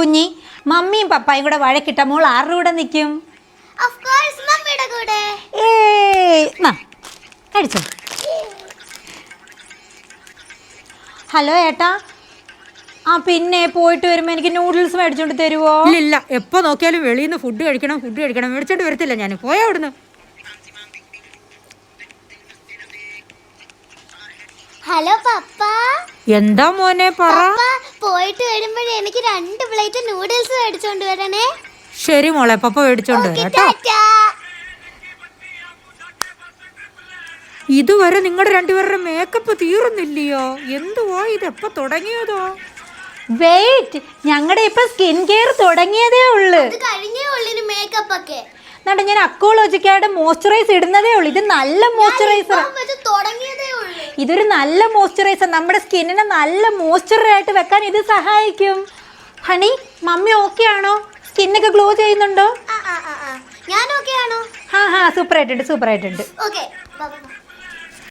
കുഞ്ഞി, മമ്മിയും പപ്പായും കൂടെ വഴക്കിട്ട മോൾ ആരുടെ കൂടെ നിൽക്കും? കഴിച്ചോ. ഹലോ ഏട്ടാ, ആ പിന്നെ പോയിട്ട് വരുമ്പോ എനിക്ക് നൂഡിൽസ് മേടിച്ചോണ്ട് തരുവോ? ഇല്ല, എപ്പോ നോക്കിയാലും വെളിയിൽ നിന്ന് ഫുഡ് കഴിക്കണം മേടിച്ചോണ്ട് വരത്തില്ല ഞാൻ. പോയാ അവിടുന്ന്. ഹലോ പപ്പ. എന്താ മോനെ പറ. പോയിട്ട് വരുമ്പോഴേ എനിക്ക് 2 പ്ലേറ്റ് നൂഡിൽസ് മേടിച്ചോണ്ട് വരണേ. ശരി മോളെ, പപ്പ മേടിച്ചോണ്ട് വരാം കേട്ടോ. ഇതുവരെ നിങ്ങളുടെ രണ്ടുപേരുടെ മേക്കപ്പ് തീർന്നില്ലയോ? എന്തുവാ ഇത്, എപ്പോ തുടങ്ങിയതോ? വെയിറ്റ്, ഞങ്ങളുടെ ഇപ്പൊ സ്കിൻ കെയർ തുടങ്ങിയതേ ഉള്ളു. മേക്കപ്പ് ഒക്കെ എന്നിട്ട് ഞാൻ അക്കോളജിക്കായിട്ട് മോയ്സ്ചറൈസ് ഇടുന്നതേ ഉള്ളു. ഇത് നല്ല മോയ്സ്ചറൈസർ, ഇതൊരു നല്ല മോയ്സ്ചറൈസർ. നമ്മുടെ സ്കിന്നിനെ നല്ല മോയ്സ്ചറായിട്ട് വെക്കാൻ ഇത് സഹായിക്കും. ഹണി, മമ്മി ഓക്കെ ആണോ? സ്കിന്നൊക്കെ ഗ്ലോ ചെയ്യുന്നുണ്ടോ? ഞാൻ ഓക്കെ ആണോ? സൂപ്പർ ആയിട്ടുണ്ട്. ഓക്കെ.